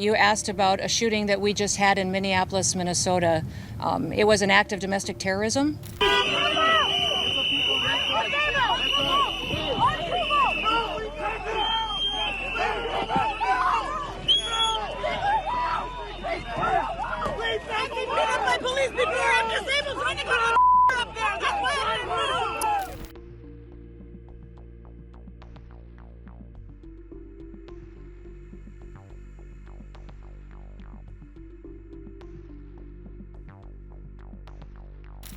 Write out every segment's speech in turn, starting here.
You asked about a shooting that we just had in Minneapolis, Minnesota. It was an act of domestic terrorism.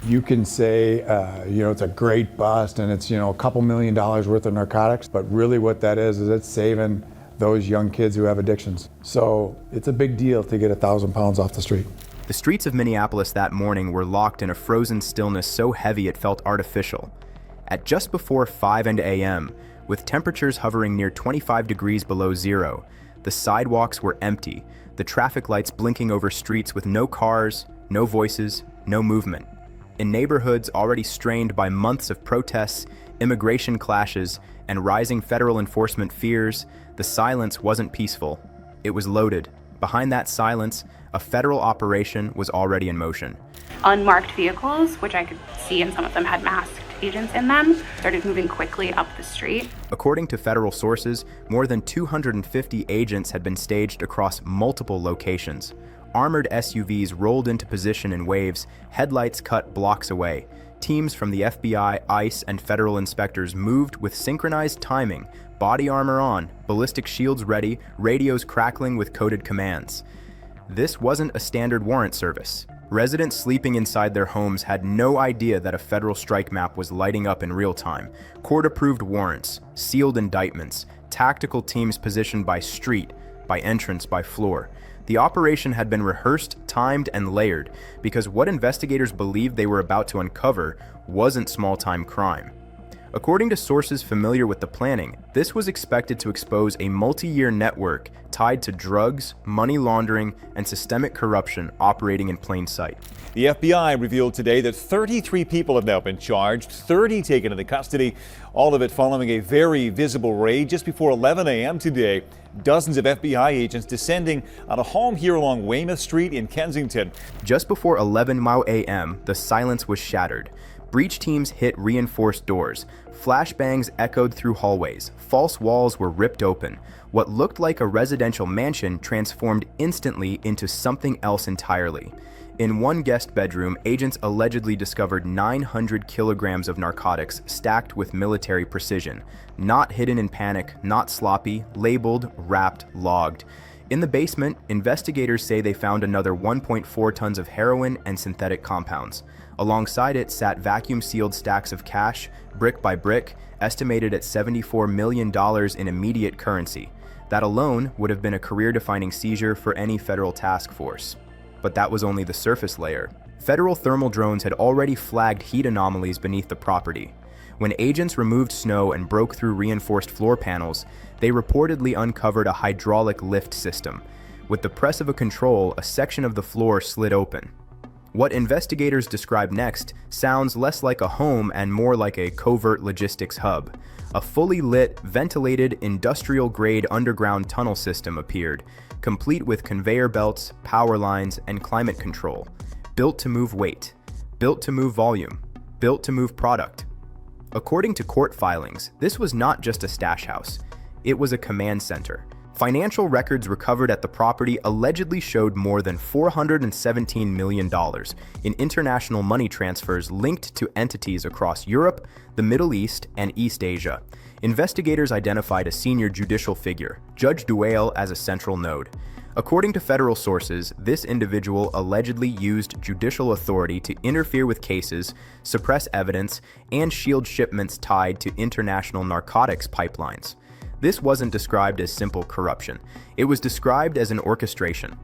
You can say, it's a great bust and it's, a couple $1 million worth of narcotics, but really what that is it's saving those young kids who have addictions. So it's a big deal to get 1,000 pounds off the street. The streets of Minneapolis that morning were locked in a frozen stillness so heavy it felt artificial. At just before 5 a.m., with temperatures hovering near 25 degrees below zero, the sidewalks were empty, the traffic lights blinking over streets with no cars, no voices, no movement. In neighborhoods already strained by months of protests, immigration clashes, and rising federal enforcement fears, the silence wasn't peaceful. It was loaded. Behind that silence, a federal operation was already in motion. Unmarked vehicles, which I could see, and some of them had masked agents in them, started moving quickly up the street. According to federal sources, more than 250 agents had been staged across multiple locations. Armored SUVs rolled into position in waves, headlights cut blocks away. Teams from the FBI, ICE, and federal inspectors moved with synchronized timing, body armor on, ballistic shields ready, radios crackling with coded commands. This wasn't a standard warrant service. Residents sleeping inside their homes had no idea that a federal strike map was lighting up in real time. Court-approved warrants, sealed indictments, tactical teams positioned by street, by entrance, by floor. The operation had been rehearsed, timed, and layered because what investigators believed they were about to uncover wasn't small-time crime. According to sources familiar with the planning, this was expected to expose a multi-year network tied to drugs, money laundering, and systemic corruption operating in plain sight. The FBI revealed today that 33 people have now been charged, 30 taken into custody, all of it following a very visible raid just before 11 a.m. today. Dozens of FBI agents descending on a home here along Weymouth Street in Kensington. Just before 11 a.m., the silence was shattered. Breach teams hit reinforced doors. Flashbangs echoed through hallways. False walls were ripped open. What looked like a residential mansion transformed instantly into something else entirely. In one guest bedroom, agents allegedly discovered 900 kilograms of narcotics stacked with military precision. Not hidden in panic, not sloppy, labeled, wrapped, logged. In the basement, investigators say they found another 1.4 tons of heroin and synthetic compounds. Alongside it sat vacuum-sealed stacks of cash, brick by brick, estimated at $74 million in immediate currency. That alone would have been a career-defining seizure for any federal task force. But that was only the surface layer. Federal thermal drones had already flagged heat anomalies beneath the property. When agents removed snow and broke through reinforced floor panels, they reportedly uncovered a hydraulic lift system. With the press of a control, a section of the floor slid open. What investigators describe next sounds less like a home and more like a covert logistics hub. A fully lit, ventilated, industrial-grade underground tunnel system appeared, complete with conveyor belts, power lines, and climate control. Built to move weight, built to move volume, built to move product. According to court filings, this was not just a stash house. It was a command center. Financial records recovered at the property allegedly showed more than $417 million in international money transfers linked to entities across Europe, the Middle East, and East Asia. Investigators identified a senior judicial figure, Judge Duale, as a central node. According to federal sources, this individual allegedly used judicial authority to interfere with cases, suppress evidence, and shield shipments tied to international narcotics pipelines. This wasn't described as simple corruption. It was described as an orchestration.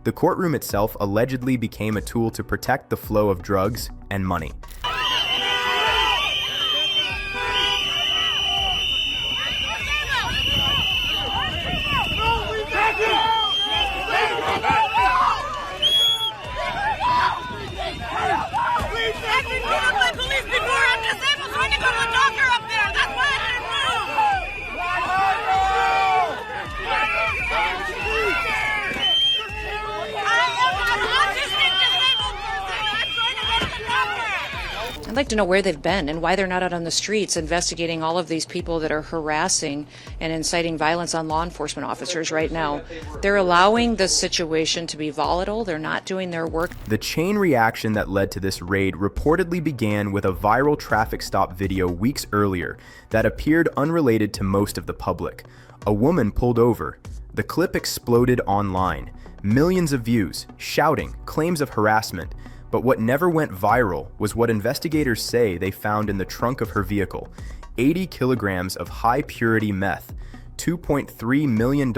The courtroom itself allegedly became a tool to protect the flow of drugs and money. I'd like to know where they've been and why they're not out on the streets investigating all of these people that are harassing and inciting violence on law enforcement officers right now. They're allowing the situation to be volatile. They're not doing their work. The chain reaction that led to this raid reportedly began with a viral traffic stop video weeks earlier that appeared unrelated to most of the public. A woman pulled over. The clip exploded online. Millions of views, shouting, claims of harassment. But what never went viral was what investigators say they found in the trunk of her vehicle: 80 kilograms of high-purity meth, $2.3 million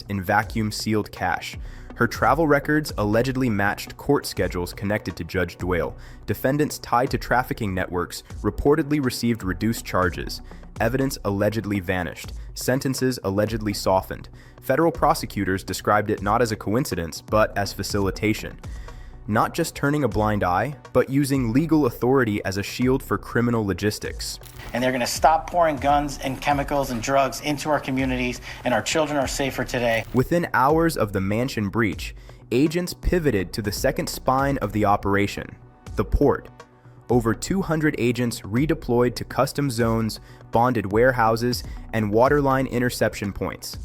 in vacuum-sealed cash. Her travel records allegedly matched court schedules connected to Judge Doyle. Defendants tied to trafficking networks reportedly received reduced charges. Evidence allegedly vanished. Sentences allegedly softened. Federal prosecutors described it not as a coincidence, but as facilitation. Not just turning a blind eye, but using legal authority as a shield for criminal logistics. And they're going to stop pouring guns and chemicals and drugs into our communities, and our children are safer today. Within hours of the mansion breach, agents pivoted to the second spine of the operation, the port. Over 200 agents redeployed to custom zones, bonded warehouses, and waterline interception points.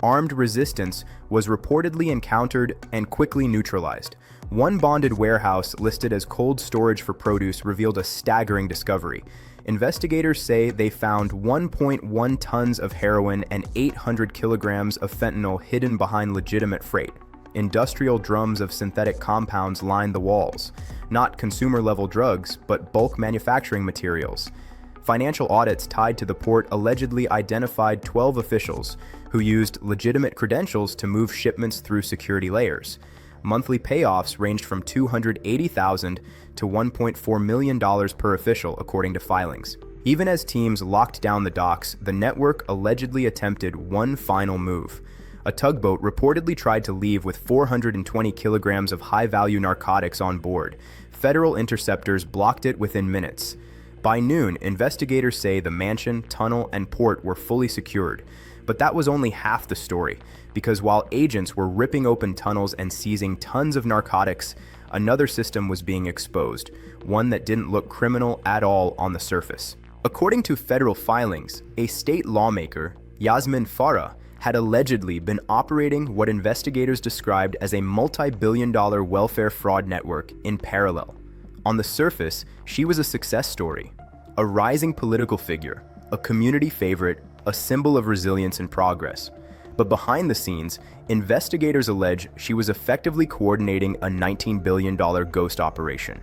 Armed resistance was reportedly encountered and quickly neutralized. One bonded warehouse listed as cold storage for produce revealed a staggering discovery. Investigators say they found 1.1 tons of heroin and 800 kilograms of fentanyl hidden behind legitimate freight. Industrial drums of synthetic compounds lined the walls. Not consumer-level drugs, but bulk manufacturing materials. Financial audits tied to the port allegedly identified 12 officials who used legitimate credentials to move shipments through security layers. Monthly payoffs ranged from $280,000 to $1.4 million per official, according to filings. Even as teams locked down the docks, the network allegedly attempted one final move. A tugboat reportedly tried to leave with 420 kilograms of high-value narcotics on board. Federal interceptors blocked it within minutes. By noon, investigators say the mansion, tunnel, and port were fully secured. But that was only half the story, because while agents were ripping open tunnels and seizing tons of narcotics, another system was being exposed, one that didn't look criminal at all on the surface. According to federal filings, a state lawmaker, Yasmin Farah, had allegedly been operating what investigators described as a multi-billion-dollar welfare fraud network in parallel. On the surface, she was a success story, a rising political figure, a community favorite, a symbol of resilience and progress. But behind the scenes, investigators allege she was effectively coordinating a $19 billion ghost operation.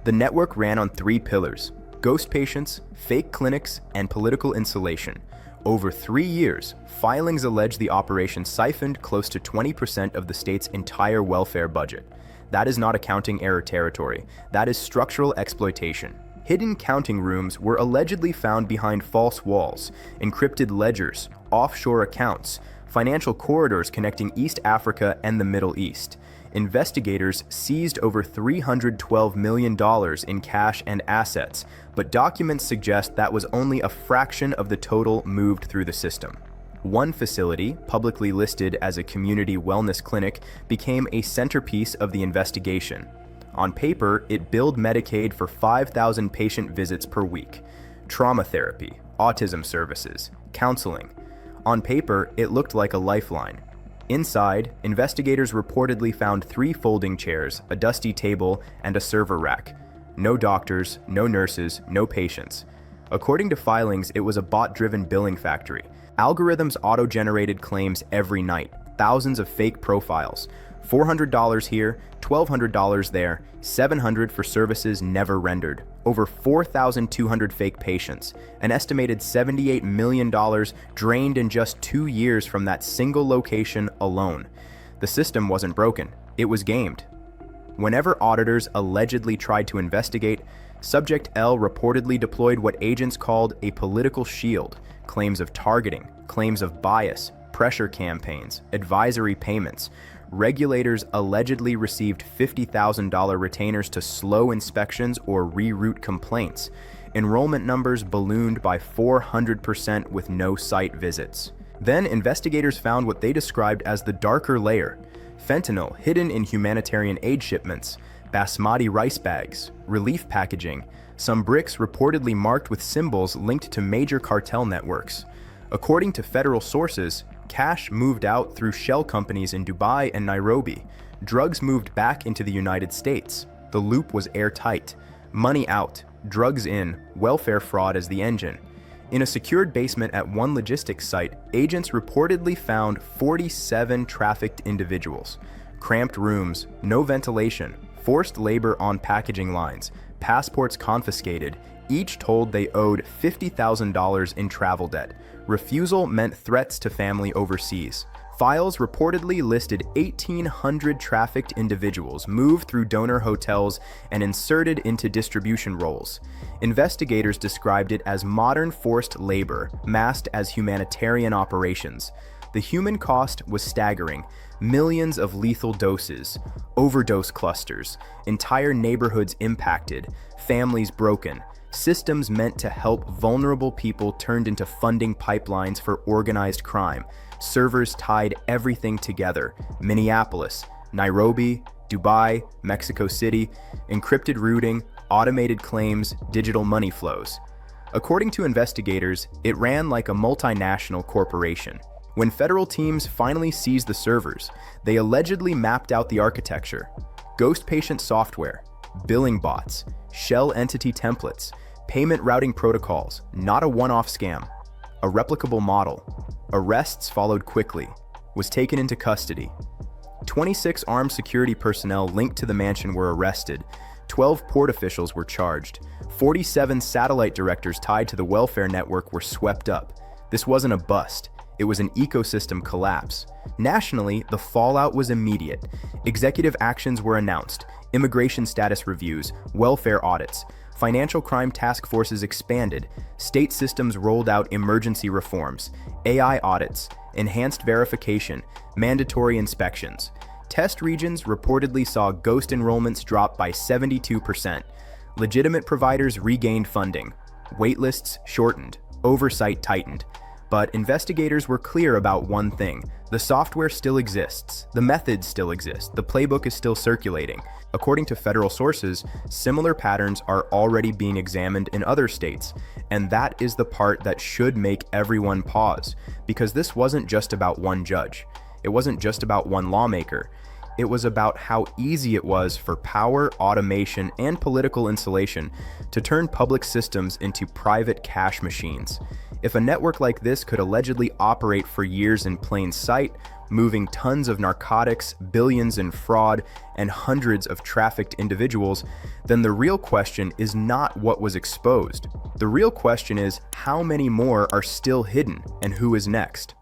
The network ran on three pillars: ghost patients, fake clinics, and political insulation. Over 3 years, filings allege the operation siphoned close to 20% of the state's entire welfare budget. That is not accounting error territory. That is structural exploitation. Hidden counting rooms were allegedly found behind false walls, encrypted ledgers, offshore accounts, financial corridors connecting East Africa and the Middle East. Investigators seized over $312 million in cash and assets, but documents suggest that was only a fraction of the total moved through the system. One facility, publicly listed as a community wellness clinic, became a centerpiece of the investigation. On paper, it billed Medicaid for 5,000 patient visits per week. Trauma therapy, autism services, counseling. On paper, it looked like a lifeline. Inside, investigators reportedly found 3 folding chairs, a dusty table, and a server rack. No doctors, no nurses, no patients. According to filings, it was a bot-driven billing factory. Algorithms auto-generated claims every night, thousands of fake profiles. $400 here, $1,200 there, $700 for services never rendered. Over 4,200 fake patients, an estimated $78 million drained in just 2 years from that single location alone. The system wasn't broken, it was gamed. Whenever auditors allegedly tried to investigate, Subject L reportedly deployed what agents called a political shield: claims of targeting, claims of bias, pressure campaigns, advisory payments. Regulators allegedly received $50,000 retainers to slow inspections or reroute complaints. Enrollment numbers ballooned by 400% with no site visits. Then investigators found what they described as the darker layer: fentanyl hidden in humanitarian aid shipments, basmati rice bags, relief packaging, some bricks reportedly marked with symbols linked to major cartel networks. According to federal sources, cash moved out through shell companies in Dubai and Nairobi. Drugs moved back into the United States. The loop was airtight. Money out, drugs in, welfare fraud as the engine. In a secured basement at one logistics site, agents reportedly found 47 trafficked individuals. Cramped rooms, no ventilation, forced labor on packaging lines, passports confiscated, each told they owed $50,000 in travel debt. Refusal meant threats to family overseas. Files reportedly listed 1,800 trafficked individuals moved through donor hotels and inserted into distribution roles. Investigators described it as modern forced labor, masked as humanitarian operations. The human cost was staggering. Millions of lethal doses, overdose clusters, entire neighborhoods impacted, families broken. Systems meant to help vulnerable people turned into funding pipelines for organized crime. Servers tied everything together. Minneapolis, Nairobi, Dubai, Mexico City, encrypted routing, automated claims, digital money flows. According to investigators, it ran like a multinational corporation. When federal teams finally seized the servers, they allegedly mapped out the architecture. Ghost patient software, billing bots, shell entity templates, payment routing protocols, not a one-off scam. A replicable model. Arrests followed quickly. Was taken into custody. 26 armed security personnel linked to the mansion were arrested. 12 port officials were charged. 47 satellite directors tied to the welfare network were swept up. This wasn't a bust. It was an ecosystem collapse. Nationally, the fallout was immediate. Executive actions were announced, immigration status reviews, welfare audits, financial crime task forces expanded, state systems rolled out emergency reforms, AI audits, enhanced verification, mandatory inspections. Test regions reportedly saw ghost enrollments drop by 72%. Legitimate providers regained funding. Waitlists shortened. Oversight tightened. But investigators were clear about one thing. The software still exists. The methods still exist. The playbook is still circulating. According to federal sources, similar patterns are already being examined in other states. And that is the part that should make everyone pause. Because this wasn't just about one judge. It wasn't just about one lawmaker. It was about how easy it was for power, automation, and political insulation to turn public systems into private cash machines. If a network like this could allegedly operate for years in plain sight, moving tons of narcotics, billions in fraud, and hundreds of trafficked individuals, then the real question is not what was exposed. The real question is how many more are still hidden and who is next.